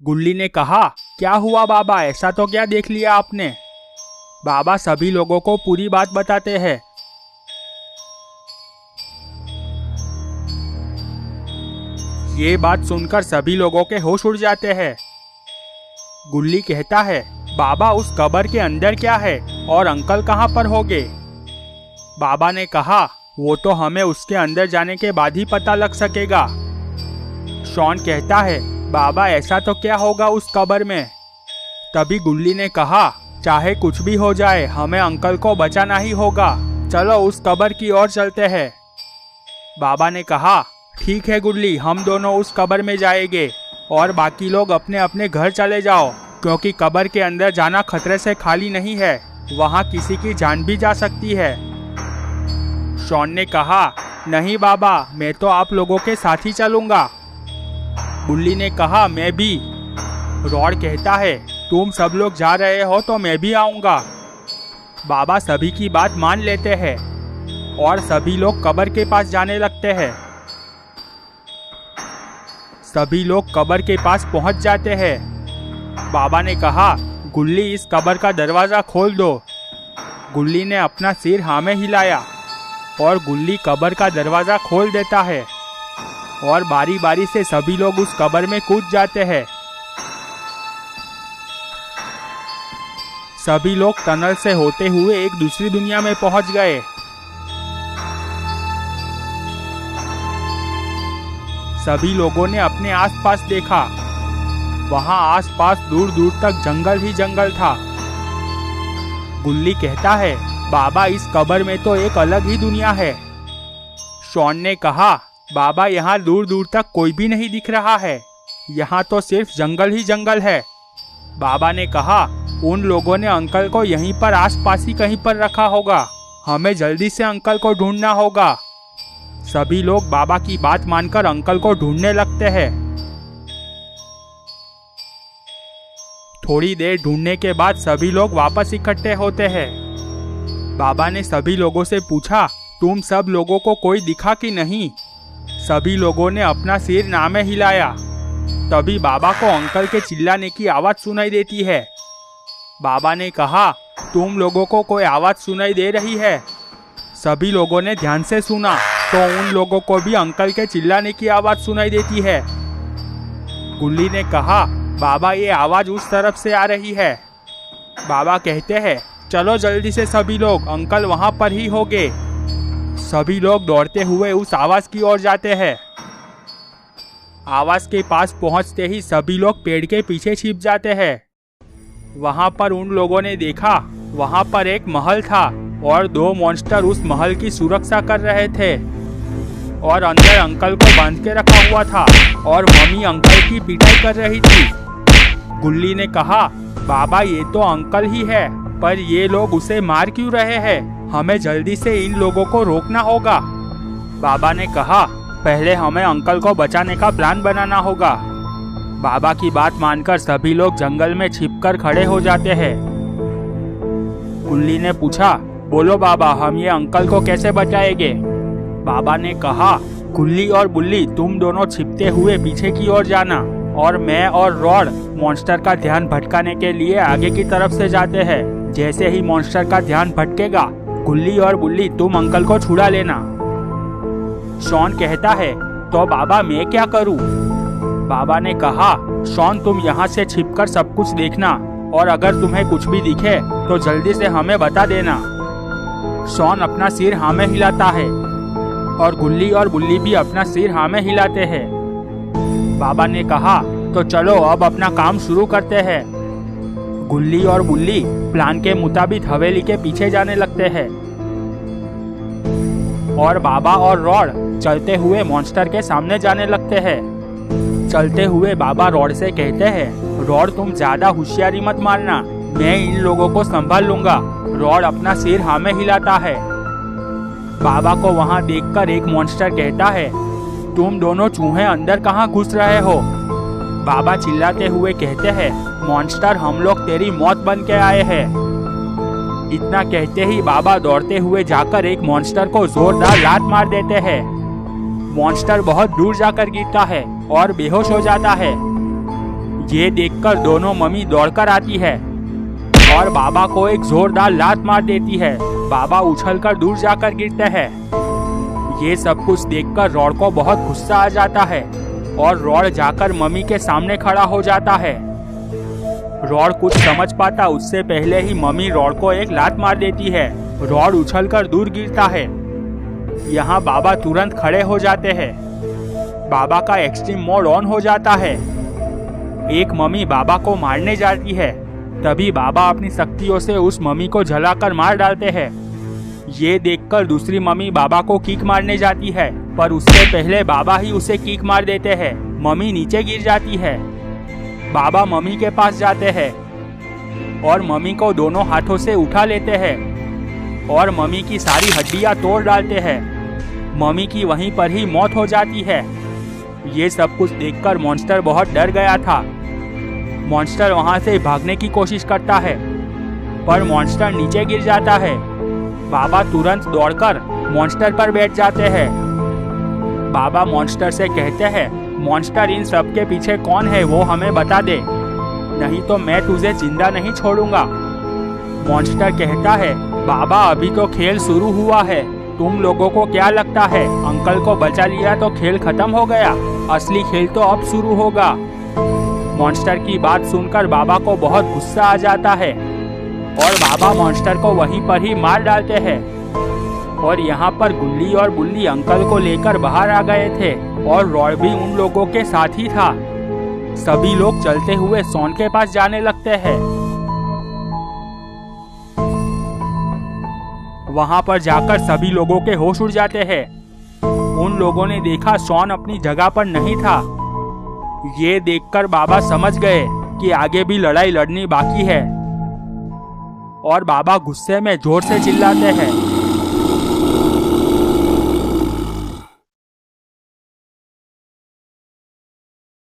गुल्ली ने कहा, क्या हुआ बाबा, ऐसा तो क्या देख लिया आपने? बाबा सभी लोगों को पूरी बात बताते हैं। ये बात सुनकर सभी लोगों के होश उड़ जाते हैं। गुल्ली कहता है, बाबा उस कब्र के अंदर क्या है और अंकल कहाँ पर होंगे? बाबा ने कहा, वो तो हमें उसके अंदर जाने के बाद ही पता लग सकेगा। शॉन कहता है, बाबा ऐसा तो क्या होगा उस कब्र में? तभी गुल्ली ने कहा, चाहे कुछ भी हो जाए हमें अंकल को बचाना ही होगा, चलो उस कब्र की ओर चलते हैं। बाबा ने कहा, ठीक है गुल्ली, हम दोनों उस कब्र में जाएंगे और बाकी लोग अपने अपने घर चले जाओ, क्योंकि कब्र के अंदर जाना खतरे से खाली नहीं है, वहाँ किसी की जान भी जा सकती है। शॉन ने कहा, नहीं बाबा, मैं तो आप लोगों के साथ ही चलूंगा। गुल्ली ने कहा, मैं भी। रॉड कहता है, तुम सब लोग जा रहे हो तो मैं भी आऊंगा। बाबा सभी की बात मान लेते हैं और सभी लोग कब्र के पास जाने लगते हैं। सभी लोग कब्र के पास पहुंच जाते हैं। बाबा ने कहा, गुल्ली इस कब्र का दरवाज़ा खोल दो। गुल्ली ने अपना सिर हाँ में हिलाया और गुल्ली कब्र का दरवाज़ा खोल देता है और बारी बारी से सभी लोग उस कब्र में कूद जाते हैं। सभी लोग टनल से होते हुए एक दूसरी दुनिया में पहुंच गए। सभी लोगों ने अपने आसपास देखा। वहां आसपास दूर दूर तक जंगल ही जंगल था। गुल्ली कहता है, बाबा इस कब्र में तो एक अलग ही दुनिया है। शॉन ने कहा, बाबा यहाँ दूर दूर तक कोई भी नहीं दिख रहा है, यहाँ तो सिर्फ जंगल ही जंगल है। बाबा ने कहा, उन लोगों ने अंकल को यहीं पर आसपास ही कहीं पर रखा होगा, हमें जल्दी से अंकल को ढूंढना होगा। सभी लोग बाबा की बात मानकर अंकल को ढूंढने लगते हैं। थोड़ी देर ढूंढने के बाद सभी लोग वापस इकट्ठे होते हैं। बाबा ने सभी लोगों से पूछा, तुम सब लोगों को कोई दिखा कि नहीं? सभी लोगों ने अपना सिर ना में हिलाया। तभी बाबा को अंकल के चिल्लाने की आवाज सुनाई देती है। बाबा ने कहा, तुम लोगों को कोई आवाज सुनाई दे रही है? सभी लोगों ने ध्यान से सुना तो उन लोगों को भी अंकल के चिल्लाने की आवाज सुनाई देती है। गुल्ली ने कहा, बाबा ये आवाज उस तरफ से आ रही है। बाबा कहते हैं, चलो जल्दी से सभी लोग, अंकल वहां पर ही होंगे। सभी लोग दौड़ते हुए उस आवाज की ओर जाते हैं। आवाज के पास पहुंचते ही सभी लोग पेड़ के पीछे छिप जाते हैं। वहां पर उन लोगों ने देखा, वहां पर एक महल था और दो मॉन्स्टर उस महल की सुरक्षा कर रहे थे और अंदर अंकल को बांध के रखा हुआ था और मम्मी अंकल की पिटाई कर रही थी। गुल्ली ने कहा, बाबा ये तो अंकल ही है, पर ये लोग उसे मार क्यों रहे हैं? हमें जल्दी से इन लोगों को रोकना होगा। बाबा ने कहा, पहले हमें अंकल को बचाने का प्लान बनाना होगा। बाबा की बात मानकर सभी लोग जंगल में छिपकर खड़े हो जाते हैं। गुल्ली ने पूछा, बोलो बाबा, हम ये अंकल को कैसे बचाएंगे? बाबा ने कहा, गुल्ली और बुल्ली तुम दोनों छिपते हुए पीछे की ओर जाना और मैं और रॉड मॉन्स्टर का ध्यान भटकाने के लिए आगे की तरफ से जाते हैं। जैसे ही मॉन्स्टर का ध्यान भटकेगा, गुल्ली और बुल्ली तुम अंकल को छुड़ा लेना। शॉन कहता है, तो बाबा मैं क्या करूं? बाबा ने कहा, शॉन तुम यहाँ से छिपकर सब कुछ देखना और अगर तुम्हें कुछ भी दिखे तो जल्दी से हमें बता देना। शॉन अपना सिर हाँ में हिलाता है और गुल्ली और बुल्ली भी अपना सिर हाँ में हिलाते हैं। बाबा ने कहा, तो चलो अब अपना काम शुरू करते हैं। गुल्ली और बुल्ली प्लान के मुताबिक हवेली के पीछे जाने लगते हैं और बाबा और रॉड चलते हुए मॉन्स्टर के सामने जाने लगते हैं। चलते हुए बाबा रॉड से कहते हैं, रॉड तुम ज्यादा होशियारी मत मारना, मैं इन लोगों को संभाल लूंगा। रॉड अपना सिर हाँ में हिलाता है। बाबा को वहाँ देखकर एक मॉन्स्टर कहता है, तुम दोनों चूहे अंदर कहाँ घुस रहे हो? बाबा चिल्लाते हुए कहते हैं, मॉन्स्टर हम लोग तेरी मौत बन के आए हैं। इतना कहते ही बाबा दौड़ते हुए जाकर एक मॉन्स्टर को जोरदार लात मार देते हैं। मॉन्स्टर बहुत दूर जाकर गिरता है और बेहोश हो जाता है। ये देखकर दोनों मम्मी दौड़कर आती है और बाबा को एक जोरदार लात मार देती है। बाबा उछलकर दूर जाकर गिरते हैं। ये सब कुछ देखकर रॉड को बहुत गुस्सा आ जाता है और रॉड जाकर मम्मी के सामने खड़ा हो जाता है। रॉड कुछ समझ पाता उससे पहले ही मम्मी रॉड को एक लात मार देती है। रॉड उछलकर दूर गिरता है। यहाँ बाबा तुरंत खड़े हो जाते हैं। बाबा का एक्सट्रीम मोड ऑन हो जाता है। एक मम्मी बाबा को मारने जाती है, तभी बाबा अपनी शक्तियों से उस मम्मी को जलाकर मार डालते हैं। ये देखकर दूसरी मम्मी बाबा को किक मारने जाती है, पर उससे पहले बाबा ही उसे किक मार देते हैं। मम्मी नीचे गिर जाती है। बाबा मम्मी के पास जाते हैं और मम्मी को दोनों हाथों से उठा लेते हैं और मम्मी की सारी हड्डियां तोड़ डालते हैं। मम्मी की वहीं पर ही मौत हो जाती है। ये सब कुछ देखकर मॉन्स्टर बहुत डर गया था। मॉन्स्टर वहां से भागने की कोशिश करता है, पर मॉन्स्टर नीचे गिर जाता है। बाबा तुरंत दौड़कर मॉन्स्टर पर बैठ जाते हैं। बाबा मॉन्स्टर से कहते हैं, मॉन्स्टर इन सब के पीछे कौन है वो हमें बता दे, नहीं तो मैं तुझे जिंदा नहीं छोड़ूंगा। मॉन्स्टर कहता है, बाबा अभी तो खेल शुरू हुआ है, तुम लोगों को क्या लगता है अंकल को बचा लिया तो खेल खत्म हो गया? असली खेल तो अब शुरू होगा। मॉन्स्टर की बात सुनकर बाबा को बहुत गुस्सा आ जाता है और बाबा मॉन्स्टर को वहीं पर ही मार डालते हैं। और यहाँ पर गुल्ली और बुल्ली अंकल को लेकर बाहर आ गए थे और रॉड भी उन लोगों के साथ ही था। सभी लोग चलते हुए शॉन के पास जाने लगते हैं। वहां पर जाकर सभी लोगों के होश उड़ जाते हैं। उन लोगों ने देखा शॉन अपनी जगह पर नहीं था। ये देखकर बाबा समझ गए कि आगे भी लड़ाई लड़नी बाकी है और बाबा गुस्से में जोर से चिल्लाते हैं,